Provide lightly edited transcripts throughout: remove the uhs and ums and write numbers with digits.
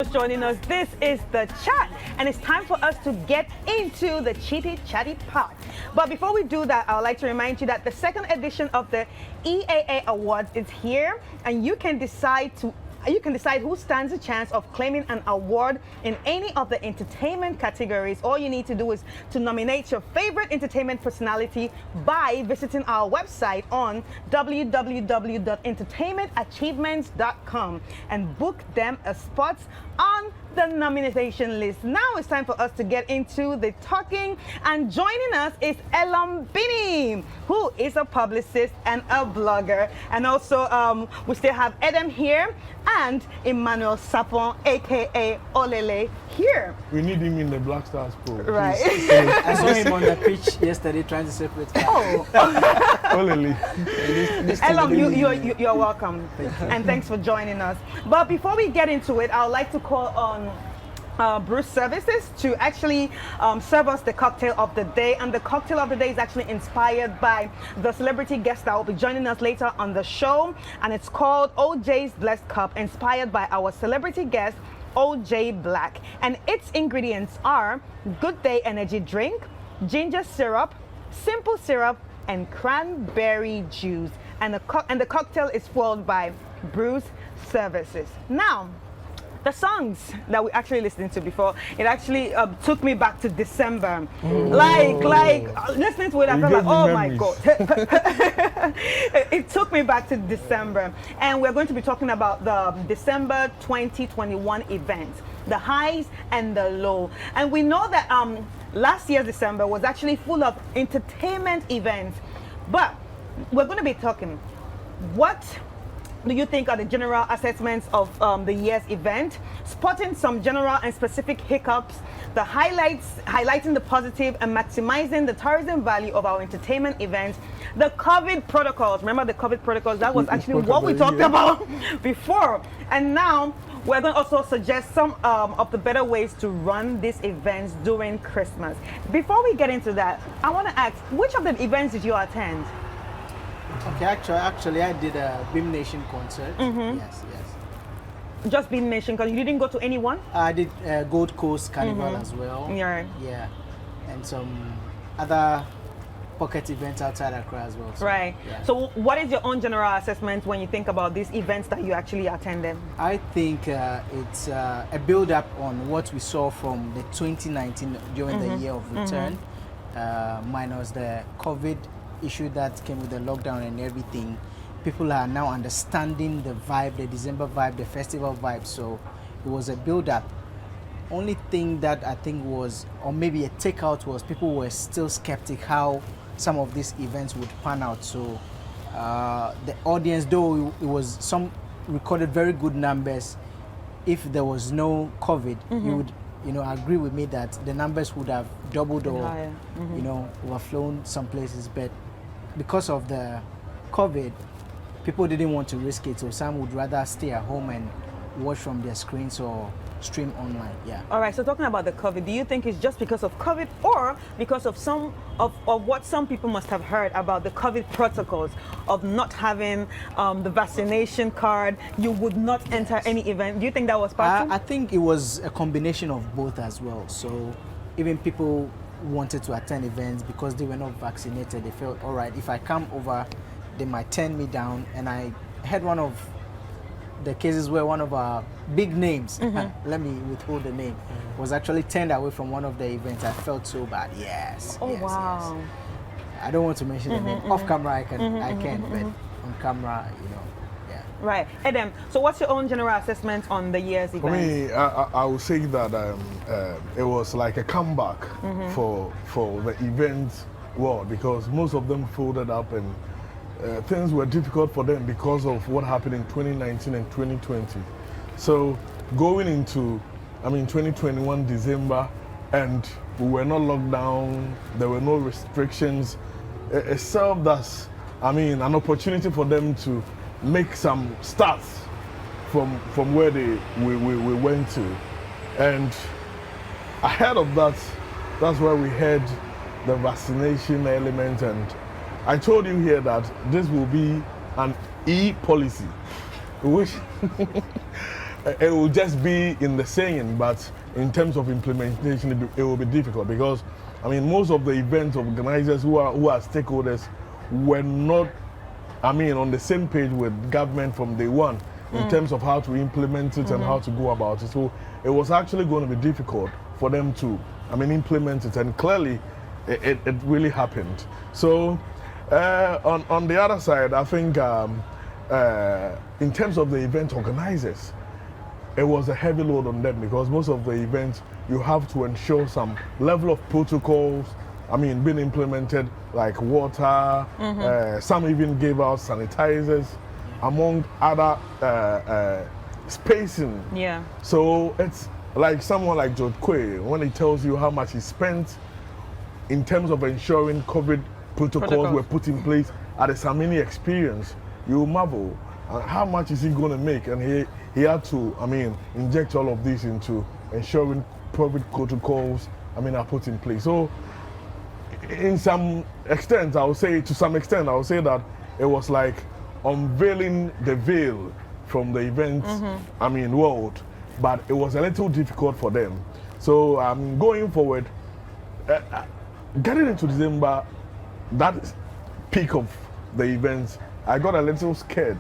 just joining us, this is The Chat, and it's time for us to get into the chitty chatty part. But before we do that, I would like to remind you that the second edition of the EAA Awards is here, and you can decide who stands a chance of claiming an award in any of the entertainment categories. All you need to do is to nominate your favorite entertainment personality by visiting our website on www.entertainmentachievements.com and book them a spot on the nomination list. Now it's time for us to get into the talking, and joining us is Elam Bini, who is a publicist and a blogger, and also we still have Edem here and Emmanuel Sapon, aka Olele, here. We need him in the Black Stars pool. Right. I saw him on the pitch yesterday trying to separate. Oh. Olele. Elam, you're welcome. Thank you. And thanks for joining us. But before we get into it, I would like to call on Bruce Services to actually serve us the cocktail of the day. And the cocktail of the day is actually inspired by the celebrity guest that will be joining us later on the show. And it's called OJ's Blessed Cup, inspired by our celebrity guest, OJ Black. And its ingredients are Good Day Energy Drink, ginger syrup, simple syrup, and cranberry juice. And the cocktail is followed by Bruce Services. Now, the songs that we actually listened to before, it actually took me back to December. Like listening to it, I felt like, oh my God. It took me back to December. And we're going to be talking about the December 2021 event, the highs and the low. And we know that last year's December was actually full of entertainment events. But we're going to be talking, what do you think are the general assessments of the year's event, spotting some general and specific hiccups, the highlighting the positive and maximizing the tourism value of our entertainment events, the COVID protocols. Remember the COVID protocols? That was actually what we talked about before. And now we're going to also suggest some of the better ways to run these events during Christmas. Before we get into that, I want to ask, which of the events did you attend? Okay, actually, I did a Beam Nation concert. Yes. Just Beam Nation, because you didn't go to anyone? I did Gold Coast Carnival as well. Yeah. And some other pocket events outside Accra as well. So, right. Yeah. So what is your own general assessment when you think about these events that you actually attended? I think it's a build-up on what we saw from the 2019 during the year of return, minus the COVID issue that came with the lockdown and everything. People are now understanding the vibe, the December vibe, the festival vibe. So it was a build-up. Only thing that I think was, or maybe a takeout, was people were still skeptic how some of these events would pan out. So the audience, though it was some recorded very good numbers, if there was no COVID, you would agree with me that the numbers would have doubled or overflown some places. But because of the COVID, people didn't want to risk it, so some would rather stay at home and watch from their screens or stream online. All right, so talking about the COVID, do you think it's just because of COVID or because of some of what some people must have heard about the COVID protocols of not having the vaccination card, you would not enter any event? Do you think that was part of it? I think it was a combination of both as well. So even people wanted to attend events because they were not vaccinated. They felt, all right, if I come over, they might turn me down. And I had one of the cases where one of our big names, let me withhold the name, was actually turned away from one of the events. I felt so bad. Yes. Wow. Yes. I don't want to mention the name. Off camera, I can, but on camera, Right. Edem, so what's your own general assessment on the year's event? For me, I would say that it was like a comeback for the event world, because most of them folded up and things were difficult for them because of what happened in 2019 and 2020. So going into, 2021 December, and we were not locked down, there were no restrictions, it served as, an opportunity for them to make some starts from where we went to. And ahead of that, that's where we had the vaccination element, and I told you here that this will be an e-policy, which it will just be in the saying, but in terms of implementation, it will be difficult because, I mean, most of the event organizers who are stakeholders were not, I mean, on the same page with government from day one in terms of how to implement it and how to go about it. So it was actually going to be difficult for them to, I mean, implement it, and clearly it really happened. So on the other side, I think in terms of the event organizers, it was a heavy load on them because most of the events you have to ensure some level of protocols, I mean, being implemented, like water, some even gave out sanitizers, among other spacing. Yeah. So it's like someone like George Quay, when he tells you how much he spent in terms of ensuring COVID protocols were put in place at the Samini experience, you marvel. How much is he going to make? And he had to, I mean, inject all of this into ensuring COVID protocols, I mean, are put in place. So in some extent, I would say that it was like unveiling the veil from the event, I mean, world, but it was a little difficult for them. So going forward, getting into December, that peak of the events, I got a little scared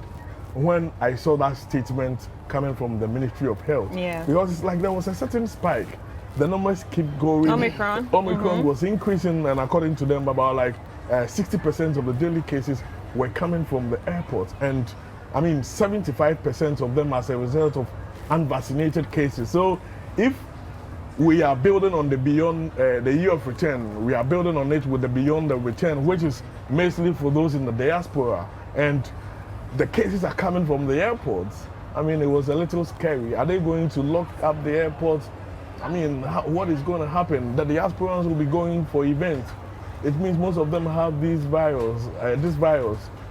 when I saw that statement coming from the Ministry of Health. Yeah. Because it's like there was a certain spike. The numbers keep going. Omicron. Was increasing, and according to them, about like 60% of the daily cases were coming from the airport. And I mean, 75% of them as a result of unvaccinated cases. So if we are building on the beyond the year of return, we are building on it with the beyond the return, which is mostly for those in the diaspora. And the cases are coming from the airports. I mean, it was a little scary. Are they going to lock up the airports? I mean, what is going to happen? The diasporans will be going for events. It means most of them have this virus.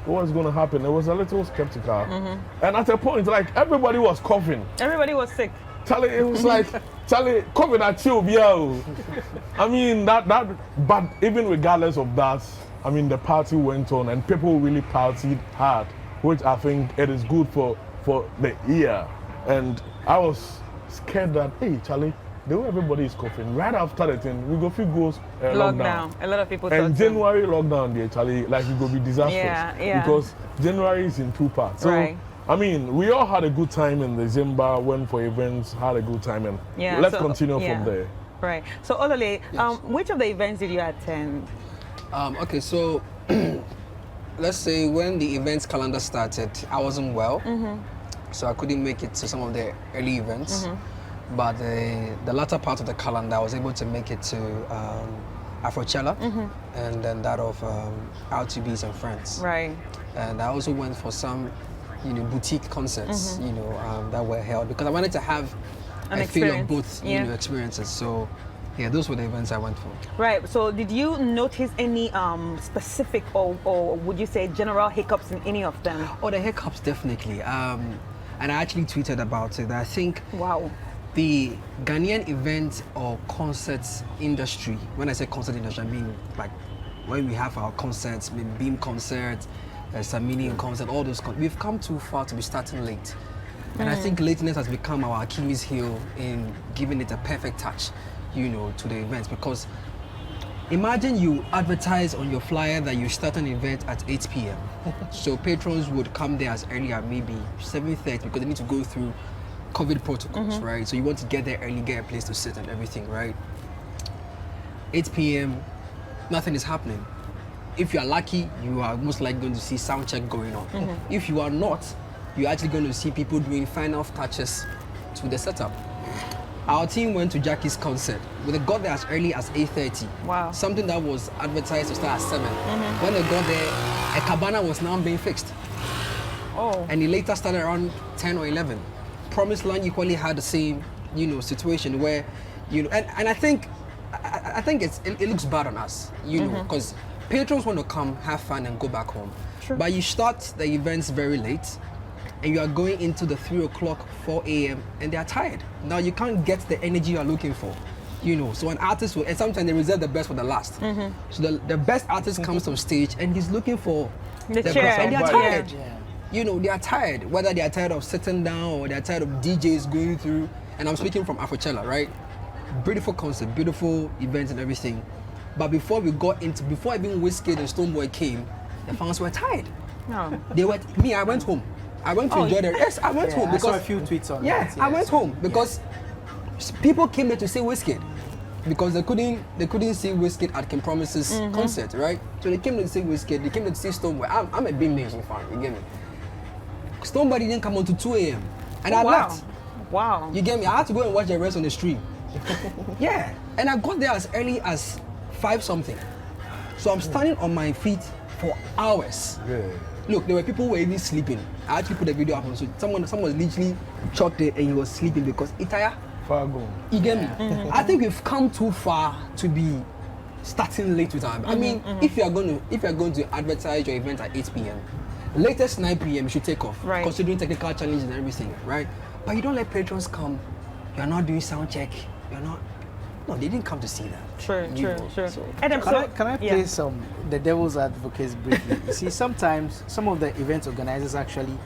What's going to happen? It was a little skeptical. And at a point, like, everybody was coughing. Everybody was sick. Charlie, it was like, Charlie, COVID at you, yeah. I mean, but even regardless of that, I mean, the party went on and people really partied hard, which I think it is good for the year. And I was scared that, hey, Charlie, the way everybody is coughing, right after the thing, we go feel goes lockdown. A lot of people and thought January lockdown there, Charlie, like it will be disastrous. Yeah. Because January is in two parts. So, right. I mean, we all had a good time in December, went for events, had a good time, and let's continue from there. Right. So, Olale, Yes. Which of the events did you attend? Okay, so let's say when the events calendar started, I wasn't well, so I couldn't make it to some of the early events. But the latter part of the calendar, I was able to make it to Afrochella and then that of R2Bs and Friends. Right. And I also went for some, boutique concerts, that were held because I wanted to have An a feel of experience. both, experiences. So, yeah, those were the events I went for. Right. So, did you notice any specific or would you say general hiccups in any of them? Oh, the hiccups, definitely. And I actually tweeted about it. I think Wow. the Ghanaian event or concerts industry, when I say concert industry, I mean like when we have our concerts, Beam concert, Samini concert, all those we've come too far to be starting late. And I think lateness has become our Achilles heel in giving it a perfect touch, to the events. Because imagine you advertise on your flyer that you start an event at 8 p.m. So patrons would come there as early as maybe 7:30 because they need to go through COVID protocols, right? So you want to get there early, get a place to sit and everything, right? 8 p.m., nothing is happening. If you are lucky, you are most likely going to see sound check going on. If you are not, you're actually going to see people doing final touches to the setup. Our team went to Jackie's concert. They got there as early as 8:30. Wow. Something that was advertised to start at 7. When they got there, a cabana was now being fixed. Oh. And it later started around 10 or 11. Promised Land equally had the same, situation where, and I think it looks bad on us, because patrons want to come, have fun, and go back home. True. But you start the events very late, and you are going into the 3 o'clock, 4 a.m., and they are tired. Now you can't get the energy you are looking for, So an artist will, and sometimes they reserve the best for the last. So the best artist comes on stage, and he's looking for The best, chair. and they are Yeah. tired. you know, they are tired, whether they are tired of sitting down or they are tired of DJs going through. And I'm speaking from Afrochella, right? Beautiful concert, beautiful events and everything. But before even Wizkid and Stonebwoy came, the fans were tired. No. They were. Me, I went home. I went to enjoy the. Yes, I went home I saw a because few tweets on yeah, that. I went home because people came there to see Wizkid because they couldn't see Wizkid at King Promise's concert, right? So they came there to see Wizkid. They came there to see Stonebwoy. I'm a big Nation fan. You get me? Stonebwoy didn't come on to 2 a.m. and I left. Wow. You get me? I had to go and watch the rest on the stream. Yeah, and I got there as early as 5 something. So I'm standing on my feet for hours. Yeah. Look, there were people who were even sleeping. I actually put the video up on, so someone was literally chopped it and he was sleeping because Itaya. Far gone. You get me? I think we've come too far to be starting late with our. I mean, if you are going to advertise your event at 8 p.m., latest 9 p.m. you should take off, Right. considering technical challenges and everything, right? But you don't let patrons come. You are not doing sound check. You're not. No, they didn't come to see that. True. So- Adam, Can I play some the devil's advocates briefly? You see, sometimes some of the event organizers actually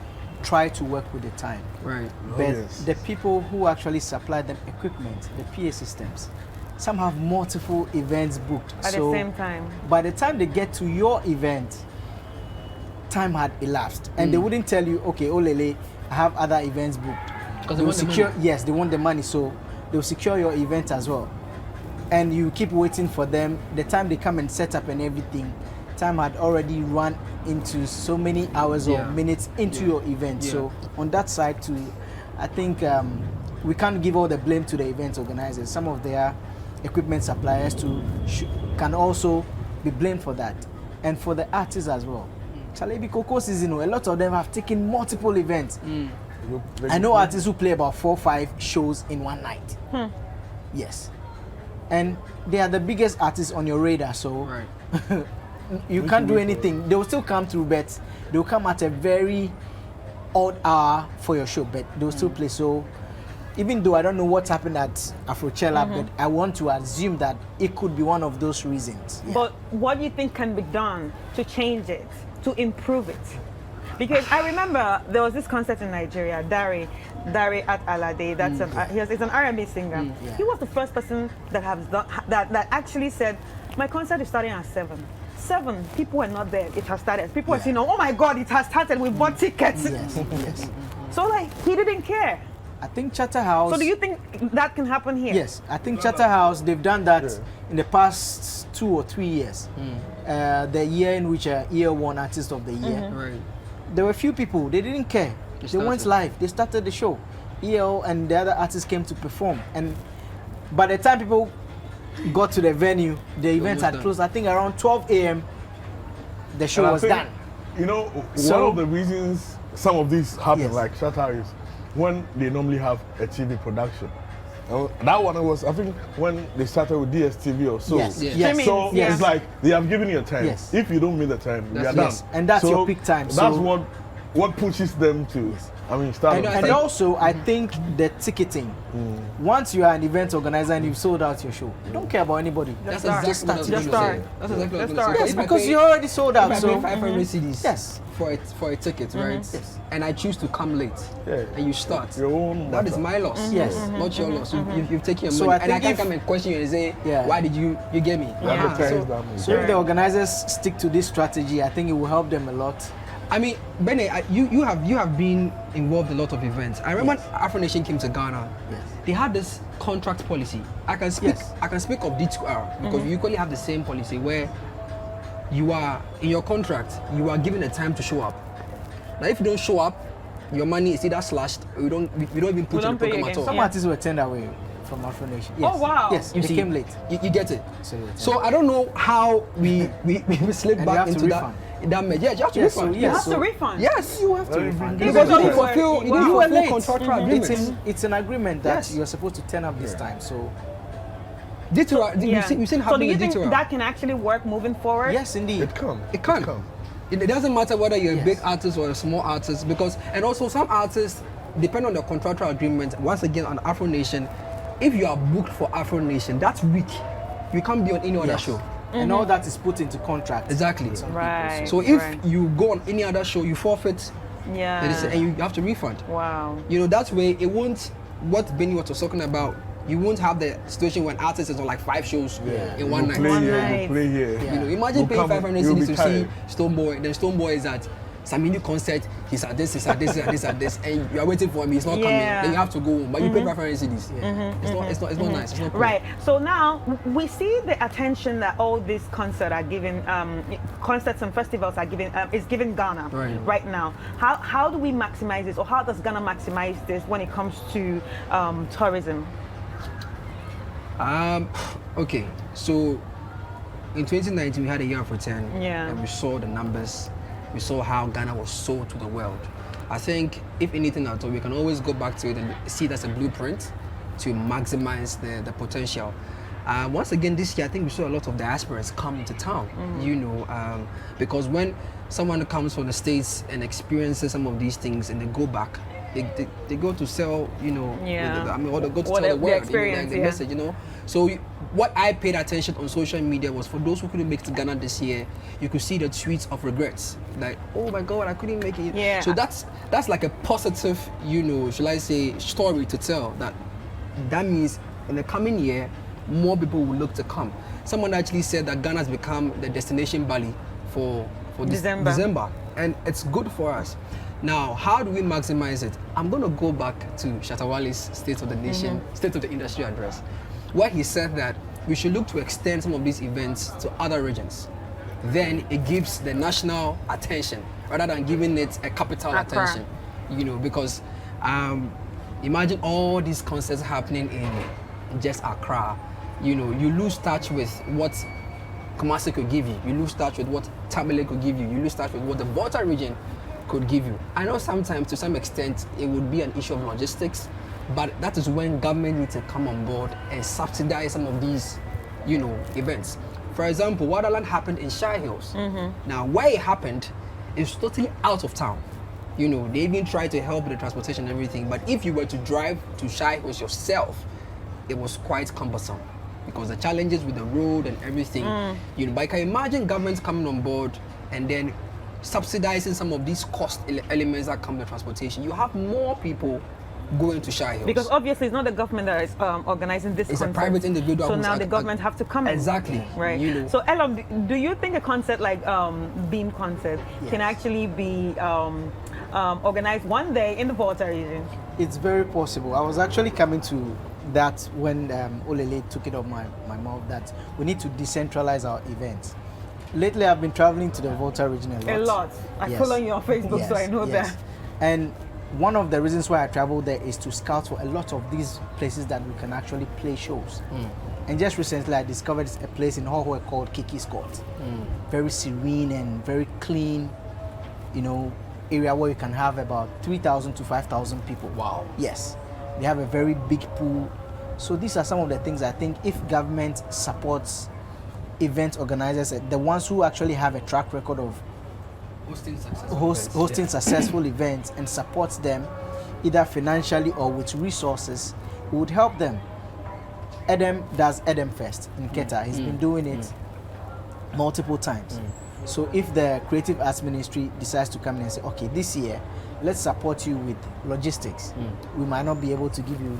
try to work with the time, Right. but yes. the people who actually supply them equipment, the PA systems, some have multiple events booked. at so the same time? by the time they get to your event, time had elapsed, and they wouldn't tell you, okay, Olele, I have other events booked. Because they will want the secure, money. yes, they want the money, so they will secure your event as well. And you keep waiting for them. The time they come and set up and everything, time had already run into so many hours Yeah. or minutes into your event. Yeah. So on that side too, I think we can't give all the blame to the event organizers. Some of their equipment suppliers too can also be blamed for that, and for the artists as well. Chalebi Coco season, a lot of them have taken multiple events. I know artists who play about 4 or 5 shows in one night. Yes. And they are the biggest artists on your radar, so Right. you can't do anything. They will still come through, but they will come at a very odd hour for your show, but they will still play. So even though I don't know what happened at Afrochella, but I want to assume that it could be one of those reasons. Yeah. But what do you think can be done to change it, to improve it? Because I remember there was this concert in Nigeria, Dari at Alade. That's he's an R&B singer. yeah. He was the first person that has done that actually said, my concert is starting at 7. 7 people were not there. It has started. People were saying, oh my God, it has started. We bought tickets. Yes, yes. So like he didn't care. I think Charterhouse. So do you think that can happen here? Yes, I think Charterhouse, they've done that in the past 2 or 3 years. The year in which year 1 artist of the year. Right. There were a few people, they didn't care. They went started. live, they started the show. EL and the other artists came to perform. And by the time people got to the venue, the event had done. closed. I think around 12 a.m. the show And I was think, done. You know, So- one of the reasons some of these happen, Yes. like Shatter, is when they normally have a TV production. That one was, I think, when they started with DSTV or so. Yes, Yes. yes. So Yeah. it's like they have given you a time. Yes. If you don't meet the time, you are That's- done. yes, and that's your peak time, That's so- what pushes them to. I mean, start. And on I And time. also, I think the ticketing. Once you are an event organizer and you've sold out your show, you don't care about anybody. That's start. exactly what I was Just going to start. say. That's exactly what I was Just going to say. start. Yes, If I because pay- you already sold out. If I So pay 500 CDs Yes. for a ticket, right? Yes. And I choose to come late, Yeah. and you start. Your own That is matter. my loss. Yes. Not your loss. You've taken your So money, I and I think can't if- come and question you and say, Yeah. why did you get me? Advertise So, that So if the organizers stick to this strategy, I think it will help them a lot. I mean, Benny, you have been involved in a lot of events. I remember when Afro Nation came to Ghana. Yes. They had this contract policy. I can speak. Yes. I can speak of D2R because you equally have the same policy where you are in your contract. You are given a time to show up. Now, if you don't show up, your money is either slashed or we don't even put We in don't the pay program again. at all. Some Yeah. artists were turned away from Afro Nation. Yes. Oh, wow. Yes, You they see, came late. You get it. So they were So I don't know how we slid And you back have to into that. refund. That yeah, you have to Yes, so refund. You yes, have to refund. Yes, You have to Well, refund. you because you Because didn't you were- fulfill. You wow. didn't You were fulfill late. contractual It's, agreements. it's an agreement that Yes. you're supposed to turn up this time. So D2R, Yeah. you've seen So do happening you with think D2R. that can actually work moving forward? yes, indeed. It can. It can. It doesn't matter whether you're a Yes. big artist or a small artist, because and also some artists depend on the contractual agreement. Once again, on Afro Nation, if you are booked for Afro Nation, that's week. You can't be on any other Yes. show. And all that is put into contract. Exactly. Right. So if right. you go on any other show, you forfeit Yeah. They say, and you have to refund. Wow. You know, that way it won't, what Benny was talking about, you won't have the situation when artists is on like 5 shows in one night. Play One here, night. you play here. Yeah. You know, imagine You paying come, 500 you'll cedis be to see tired. Stonebwoy, then Stonebwoy is at Samini concert, he's at this, he's at this, he's at this, at this, and you are waiting for him, he's not coming, Yeah. then you have to go home, but you pay 500 cedis. It's not nice, it's not cool. Right. So now we see the attention that all these concerts are given, concerts and festivals are given, is given Ghana Right. now. How do we maximize this, or how does Ghana maximize this when it comes to tourism? Okay, so in 2019 we had a year of return, Yeah. and we saw the numbers, we saw how Ghana was sold to the world. I think if anything at all, we can always go back to it and see it as a blueprint to maximize the potential. Once again, this year I think we saw a lot of diasporas come to town, you know, because when someone comes from the States and experiences some of these things and they go back, they go to sell, you know, Yeah. I mean, or they go to What tell the the world, experience, like the yeah. message, you know. So what I paid attention on social media was for those who couldn't make it to Ghana this year, you could see the tweets of regrets, like, oh my God, I couldn't make it. Yeah. So that's like a positive, you know, shall I say, story to tell. That means in the coming year, more people will look to come. Someone actually said that Ghana has become the destination Bali for this December. and it's good for us. Now, how do we maximize it? I'm going to go back to Shatta Wale's State of the Nation, State of the Industry address, where he said that we should look to extend some of these events to other regions. Then it gives the national attention rather than giving it a capital Accra. attention. You know, because imagine all these concerts happening in just Accra. You know, you lose touch with what Kumasi could give you. You lose touch with what Tamale could give you. You lose touch with what the Volta region could give you. I know sometimes, to some extent, it would be an issue of logistics, but that is when government needs to come on board and subsidize some of these, you know, events. For example, Wonderland happened in Shire Hills. Now, where it happened is totally out of town. You know, they even tried to help with the transportation and everything, but if you were to drive to Shire Hills yourself, it was quite cumbersome because the challenges with the road and everything, you know, but I can imagine governments coming on board and then subsidizing some of these cost elements that come with transportation. You have more people going to Shire Hills. Because obviously it's not the government that is organizing this It's a concert. private individual So who's now the government have to come in. Exactly. Right. You know. So Elom, do you think a concert like Beam concert can actually be organized one day in the Volta region? It's very possible. I was actually coming to that when Olele took it off my mouth that we need to decentralize our events. Lately, I've been traveling to the Volta region a lot. A lot. I Yes. follow you on Facebook, so I know that. And one of the reasons why I travel there is to scout for a lot of these places that we can actually play shows. And just recently, I discovered a place in Hohoe called Kiki's Court. Very serene and very clean, you know, area where you can have about 3,000 to 5,000 people. Wow. Yes. They have a very big pool. So these are some of the things I think if government supports event organizers, the ones who actually have a track record of hosting successful events and supports them either financially or with resources, would help them. Edem does Edem Fest in Keta. He's been doing it multiple times. So if the Creative Arts Ministry decides to come in and say, okay, this year, let's support you with logistics. We might not be able to give you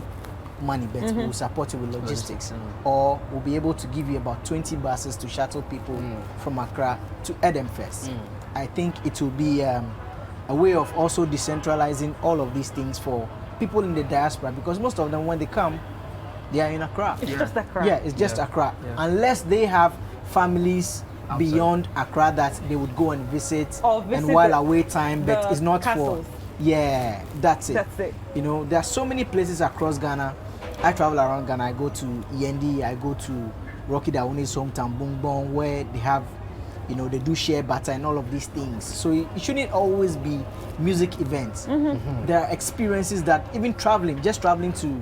money, but we'll support you with logistics. Or we'll be able to give you about 20 buses to shuttle people from Accra to Edem Fest. I think it will be a way of also decentralizing all of these things for people in the diaspora, because most of them, when they come, they are in Accra. It's just Accra. Yeah, it's just Accra. Yeah. Unless they have families Outside. beyond Accra that they would go and visit, Or visit and while the- away time, but the it's not castles. for. Yeah, that's it. That's it. You know, there are so many places across Ghana. I travel around Ghana. I go to Yendi, I go to Rocky Dauni's hometown, Bungbong, where they have, you know, they do share butter and all of these things. So it shouldn't always be music events. There are experiences that even just traveling to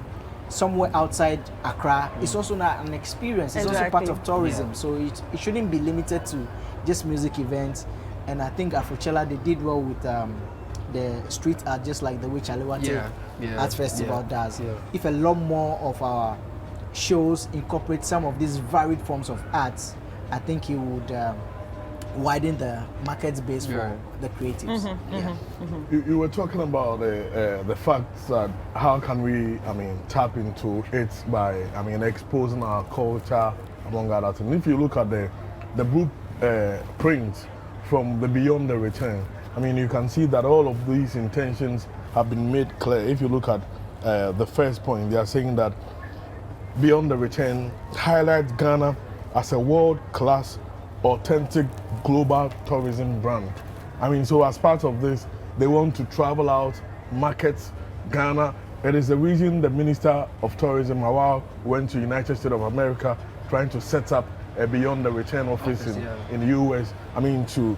somewhere outside Accra is also not an experience. It's also part Exactly. of tourism. So it shouldn't be limited to just music events. And I think Afrochella, they did well with the street art, just like the way Chalewate Art Festival does. Yeah. If a lot more of our shows incorporate some of these varied forms of arts, I think it would widen the market base for Yeah. the creatives. Yeah. You were talking about the fact that how can we, I mean, tap into it by, I mean, exposing our culture, among other things. If you look at the blueprint from the Beyond the Return, I mean, you can see that all of these intentions have been made clear. If you look at the first point, they are saying that Beyond the Return highlights Ghana as a world-class, authentic global tourism brand. I mean, so as part of this, they want to travel out, market Ghana. It is the reason the Minister of Tourism, Awal, went to United States of America trying to set up a Beyond the Return office in the US. I mean, to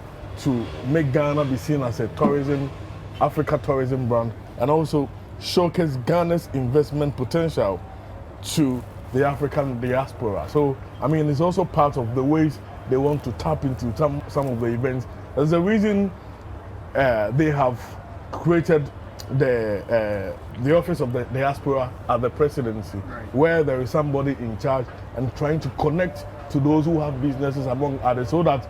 make Ghana be seen as a Africa tourism brand, and also showcase Ghana's investment potential to the African diaspora. So, I mean, it's also part of the ways they want to tap into some of the events. There's a reason they have created the office of the diaspora at the presidency, where there is somebody in charge and trying to connect to those who have businesses, among others, so that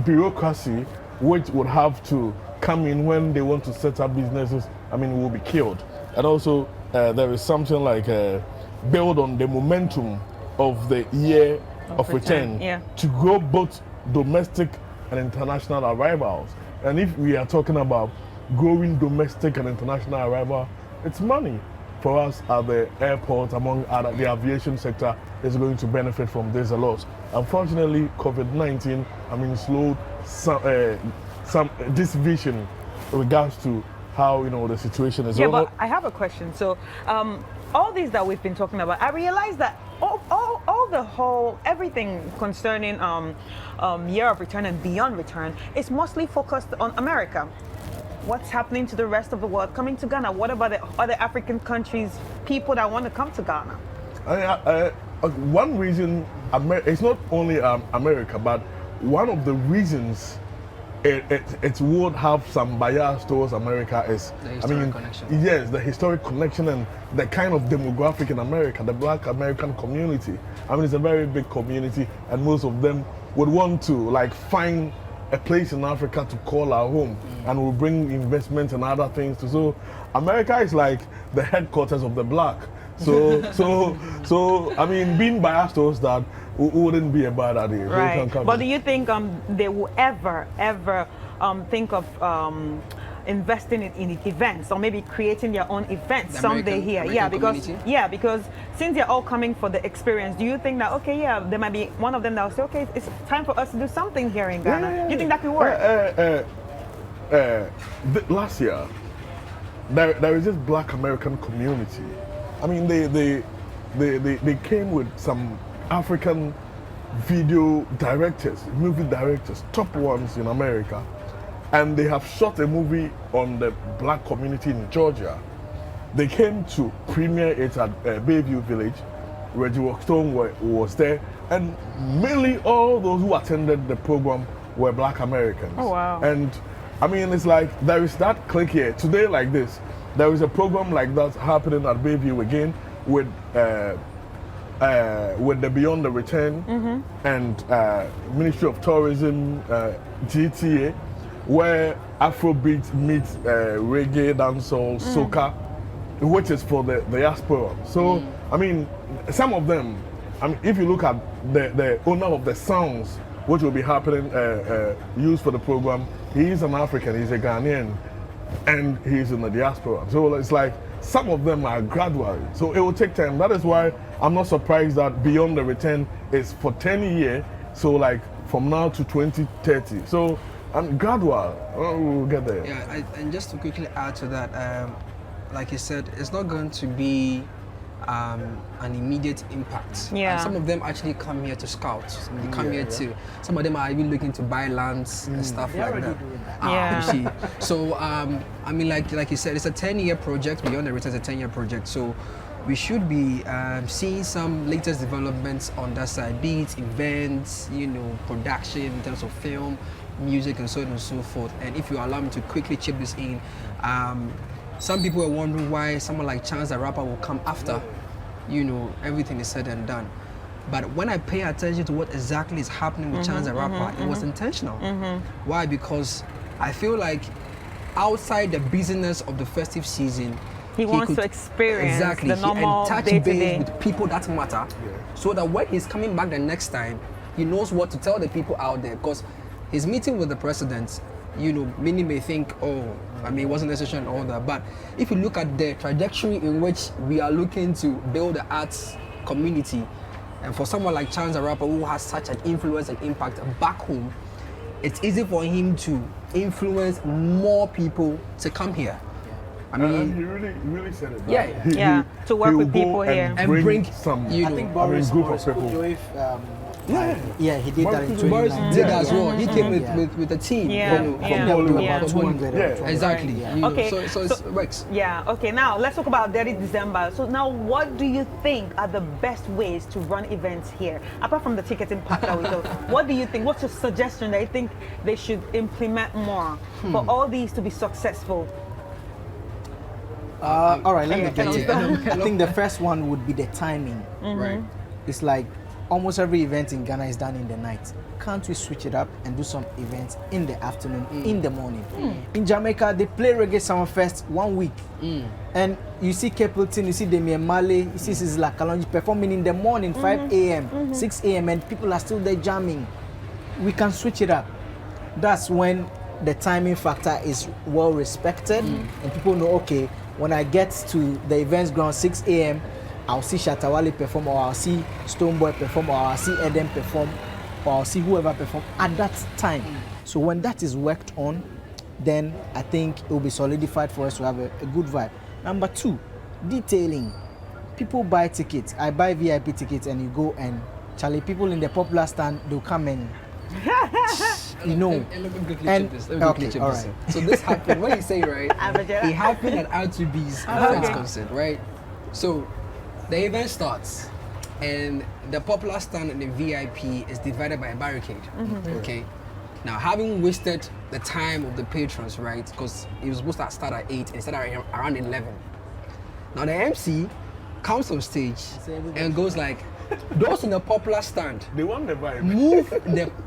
bureaucracy, which would have to come in when they want to set up businesses, I mean, will be killed. And also, there is something like build on the momentum of the year of return to grow both domestic and international arrivals. And if we are talking about growing domestic and international arrival, it's money for us at the airport, among other, the aviation sector is going to benefit from this a lot. Unfortunately, COVID-19, I mean, slowed some this vision in regards to how, you know, the situation is. Yeah, but I have a question. So, all these that we've been talking about, I realize that everything concerning year of return and beyond return is mostly focused on America. What's happening to the rest of the world coming to Ghana? What about the other African countries, people that want to come to Ghana? One reason, it's not only America, but one of the reasons it would have some bias towards America is, connection. Yes, the historic connection and the kind of demographic in America, the Black American community. I mean, it's a very big community, and most of them would want to like find a place in Africa to call our home, and will bring investment and other things too. So America is like the headquarters of the Black. So I mean, being biased towards that wouldn't be a bad idea. Right. But do you think they will ever think of investing in events, or maybe creating their own events someday here? Because since they're all coming for the experience, do you think that there might be one of them that will say, okay, it's time for us to do something here in Ghana? Do you think that could work? Last year, there is this Black American community. I mean, they came with some African video directors, movie directors, top ones in America, and they have shot a movie on the Black community in Georgia. They came to premiere it at Bayview Village. Reggie Walkstone was there, and mainly all those who attended the program were Black Americans. Oh, wow. And I mean, it's like there is that click here. Today, like this, there is a program like that happening at Bayview again with the Beyond the Return and Ministry of Tourism, GTA, where Afrobeat meets reggae, dancehall, soca, which is for the diaspora. So, I mean, some of them, I mean, if you look at the owner of the songs, which will be happening, used for the program, he is an African, he's a Ghanaian, and he's in the diaspora. So it's like some of them are gradual. So it will take time. That is why I'm not surprised that Beyond the Return is for 10 years. So like from now to 2030. So I'm gradual. We'll get there. Yeah, and just to quickly add to that, like you said, it's not going to be an immediate impact. Yeah. And some of them actually come here to scout. They come here to. Some of them are even looking to buy lands and stuff like that. Yeah. You see. So I mean, like you said, it's a 10-year project. Beyond the Return is a 10-year project. So we should be seeing some latest developments on that side, be it events, production in terms of film, music, and so on and so forth. And if you allow me to quickly chip this in, some people are wondering why someone like Chance the Rapper will come after, everything is said and done. But when I pay attention to what exactly is happening with Chance the Rapper, it was intentional. Why? Because I feel like outside the business of the festive season, He wants could to experience exactly the normal and touch day-to-day. base with people that matter, so that when he's coming back the next time, he knows what to tell the people out there. Because his meeting with the president, you know, many may think, oh, I mean, it wasn't necessary and all that. But if you look at the trajectory in which we are looking to build the arts community, and for someone like Chance the Rapper who has such an influence and impact back home, it's easy for him to influence more people to come here. I mean, he really said it. Yeah. He- Yeah, he- to work he with will go people here. And bring bring, some. you I know, think I mean, Boris, group of Boris people. Kujoy, Yeah. yeah, he did that in Boris 2019. did as well. Yeah. He came with, Yeah. with a team Yeah, from yeah, Bollywood. yeah. About 200. Yeah. Exactly. Yeah. You know, Okay, so it works. Yeah, okay, now let's talk about Dirty December. So now what do you think are the best ways to run events here? Apart from the ticketing part that we do, what do you think, what's your suggestion that you think they should implement more for all these to be successful? All right, let me Yeah, get can it. I I think the first one would be the timing. Right. It's like almost every event in Ghana is done in the night. Can't we switch it up and do some events in the afternoon, in the morning? In Jamaica, they play Reggae Summer Fest 1 week. And you see Capleton, you see Damian Marley, you see Sizzla Kalonji performing in the morning, 5 a.m., 6 a.m., and people are still there jamming. We can switch it up. That's when the timing factor is well respected and people know, okay, when I get to the events ground 6 a.m., I'll see Shatawale perform, or I'll see Stoneboy perform, or I'll see Eden perform, or I'll see whoever perform at that time. So when that is worked on, then I think it will be solidified for us to have a good vibe. Number 2, detailing. People buy tickets. I buy VIP tickets and you go and Charlie, people in the popular stand, they'll come and you know. Let me quickly And- chip this. Let me okay, quickly chip all this right. in. So this happened, what you say, right? Abajara. It happened at R2B's friends concert, right? So the event starts and the popular stand and the VIP is divided by a barricade. Okay. Now, having wasted the time of the patrons, right? Because it was supposed to start at 8 and it started around 11. Now the MC comes on stage and goes like, those in the popular stand, They want the vibe.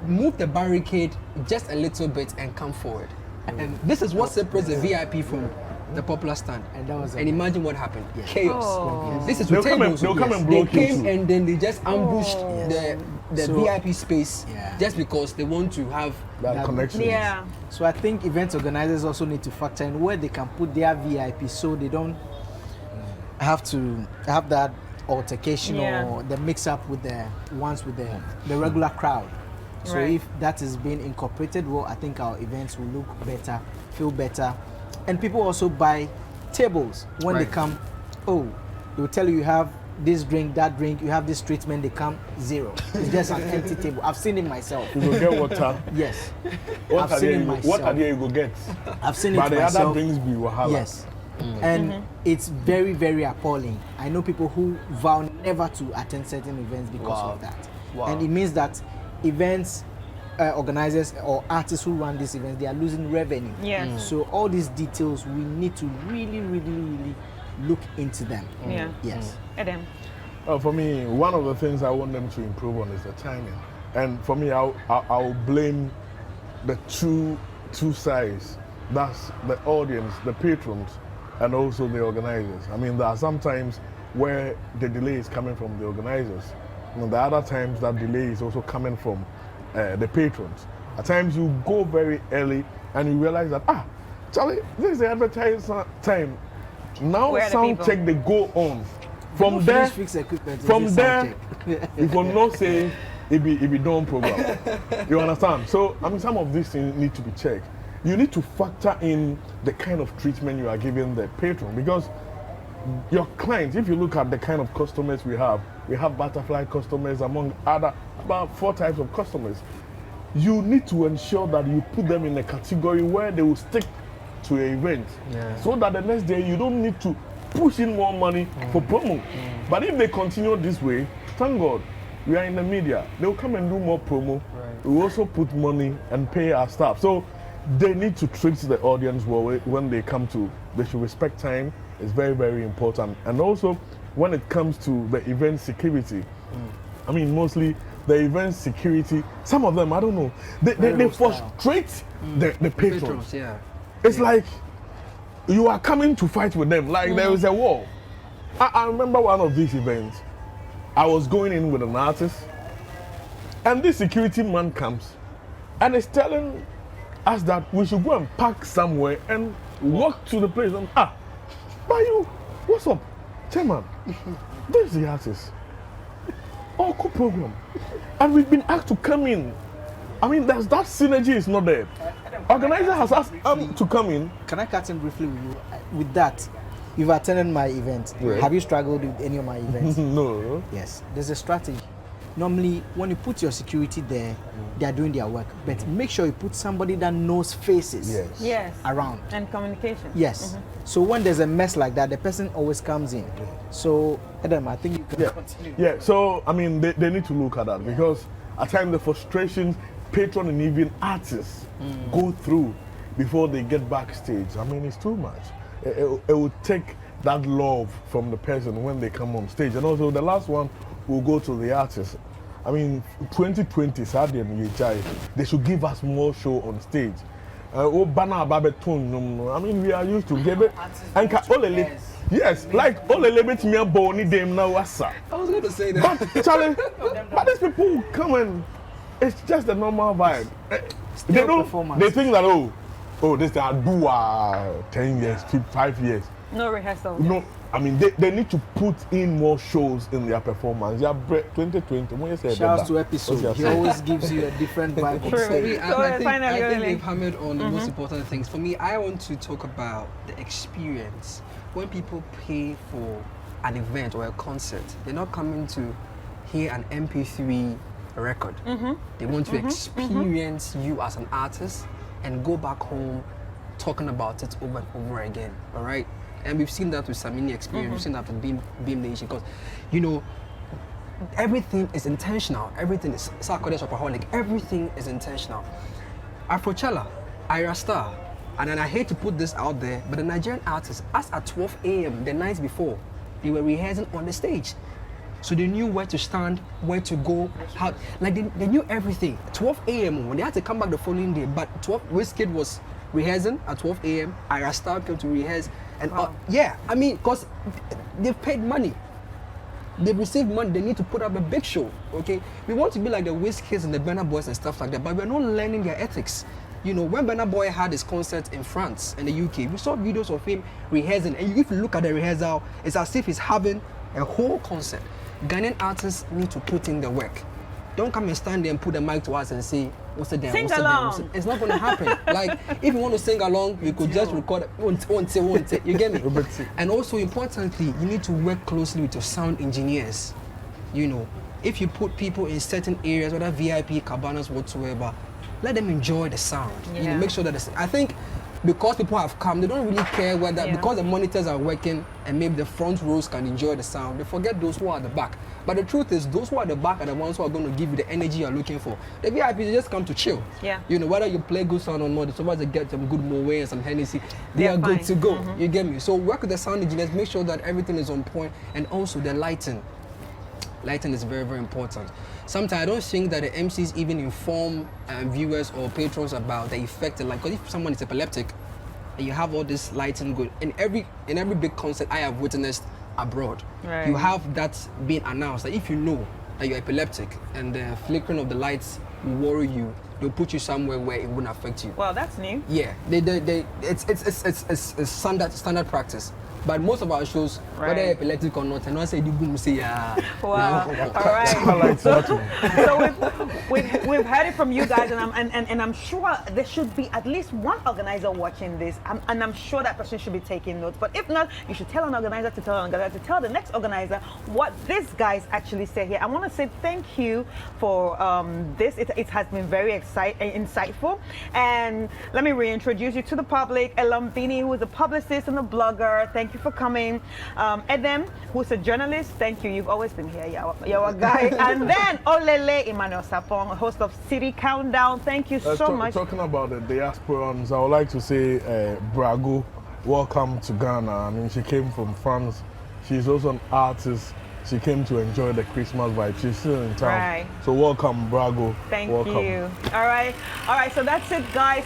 move the barricade just a little bit and come forward. And this is what separates the VIP from the popular stand. And that was And imagine what happened. Yeah. Chaos. Oh. This is They'll with come and- tables. they'll come and They block you came too. and then they just ambushed the So- VIP space Yeah. just because they want to have That connection. Yeah. So I think event organizers also need to factor in where they can put their VIP so they don't have to have that altercation Yeah. or the mix up with the ones with the regular crowd. So Right. if that is being incorporated, well, I think our events will look better, feel better. And people also buy tables when they Right. come. Oh, they will tell you have this drink, that drink, you have this treatment, they come zero. It's just an empty table. I've seen it myself. You go get water. Yes. What I've are seen there it you go, myself. what are there you go get? I've seen it But the myself. other drinks be wahala. Yes. And it's very, very appalling. I know people who vow never to attend certain events because Wow. of that. Wow. And it means that events organizers or artists who run these events, they are losing revenue. Yeah. So all these details, we need to really, really, really look into them. Yeah. Yes. Adam. For me, one of the things I want them to improve on is the timing. And for me, I'll blame the two sides. That's the audience, the patrons, and also the organizers. I mean, there are some times where the delay is coming from the organizers. And the other times that delay is also coming from the patrons. At times you go very early and you realize that, Charlie, this is the advertising time. Now Where are the sound people? check they go on. From People there, fix equipment, from it's a there, sound check. if I'm not saying it be done program. You understand? So I mean, some of these things need to be checked. You need to factor in the kind of treatment you are giving the patron, because your clients, if you look at the kind of customers we have butterfly customers among other about 4 types of customers. You need to ensure that you put them in a category where they will stick to an event, so that the next day you don't need to push in more money for promo. But if they continue this way, thank God, we are in the media. They'll come and do more promo. We will also put money and pay our staff. So they need to treat the audience well when they come to. They should respect time. It's very, very important. And also, when it comes to the event security, I mean, mostly the event security. Some of them, I don't know, they low style. frustrate the patrons. Yeah. It's like you are coming to fight with them, like there is a war. I remember one of these events. I was going in with an artist, and this security man comes and is telling us that we should go and park somewhere and walk to the place. And Bayu, what's up? Chairman, this is the artist. Oh, cool program. And we've been asked to come in. I mean, that synergy is not there. Organizer has asked to come in. Can I cut in briefly with you? With that, you've attended my event. Yeah. Have you struggled with any of my events? No. Yes, there's a strategy. Normally, when you put your security there, they are doing their work. But make sure you put somebody that knows faces Yes. Yes. around. And communication. Yes. So when there's a mess like that, the person always comes in. So, Adam, I think you can continue. Yeah, so I mean, they need to look at that because at times the frustrations patron and even artists go through before they get backstage. I mean, it's too much. It will take that love from the person when they come on stage. And also the last one will go to the artist. I mean, 2020, Saturday and UHI, they should give us more show on stage. I mean, we are used to give it. And yes, like all the bit me born them now. I was going to say that. But Charlie, but these people come and it's just a normal vibe. They don't. They think that this I do 10 years, 5 years. No rehearsal. No, I mean they need to put in more shows in their performance. Yeah, 2020. When you say Shouts to episode. He always gives you a different vibe on True. stage. So I think finally, they've hammered on the most important things. For me, I want to talk about the experience. When people pay for an event or a concert, they're not coming to hear an MP3 record. They want to experience you as an artist and go back home talking about it over and over again. All right. And we've seen that with Samini Experience, we've seen that with Beam Nation, because, you know, everything is intentional. Everything is Sarkodie Shopaholic. Everything is intentional. Afrochella, Ira Star, and then I hate to put this out there, but the Nigerian artists, as at 12 a.m. the night before, they were rehearsing on the stage. So they knew where to stand, where to go, how, like they knew everything. 12 a.m. when they had to come back the following day, but Wizkid was rehearsing at 12 a.m. Ira Star came to rehearse. And yeah, I mean, because they've paid money. They've received money, they need to put up a big show, okay? We want to be like the Wizkids and the Burna Boys and stuff like that, but we're not learning their ethics. You know, when Burna Boy had his concert in France and the UK, we saw videos of him rehearsing, and if you look at the rehearsal, it's as if he's having a whole concert. Ghanaian artists need to put in the work. Don't come and stand there and put the mic to us and say, what's it there? Sing along. It's not going to happen. Like, if you want to sing along, you could just record it. You get me? And also, importantly, you need to work closely with your sound engineers. You know, if you put people in certain areas, whether VIP, cabanas, whatsoever, let them enjoy the sound. Yeah. You know, make sure that I think because people have come, they don't really care whether, because the monitors are working and maybe the front rows can enjoy the sound, they forget those who are at the back. But the truth is, those who are at the back are the ones who are going to give you the energy you're looking for. The VIPs, they just come to chill. Yeah. You know, whether you play good sound or not, so once they get some good Moe and some Hennessy, they are good to go. You get me? So work with the sound engineers, make sure that everything is on point, and also the lighting. Lighting is very, very important. Sometimes I don't think that the MCs even inform viewers or patrons about the effect. Like, because if someone is epileptic and you have all this lighting good, in every big concert I have witnessed abroad, right, you have that being announced. That if you know that you're epileptic and the flickering of the lights will worry you, they'll put you somewhere where it wouldn't affect you. Well, that's new. Yeah, it's standard practice. But most of our shows, right, whether epileptic or not, and I say the boom say wow. All right. So we've heard it from you guys, and I'm sure there should be at least one organizer watching this, and I'm sure that person should be taking notes. But if not, you should tell an organizer to tell an organizer to tell the next organizer what these guys actually say here. I want to say thank you for this. It has been very insightful. And let me reintroduce you to the public. Elambini, who is a publicist and a blogger. Thank you for coming. Edem, who's a journalist, thank you. You've always been here. You're a guy. And then Olele Emmanuel Sapong, host of City Countdown. Thank you so much. Talking about the diasporans, I would like to say Brago, welcome to Ghana. I mean, she came from France. She's also an artist. she came to enjoy the Christmas vibe. She's still in town. Right. So welcome, Brago. Thank welcome. you. All right. So that's it, guys.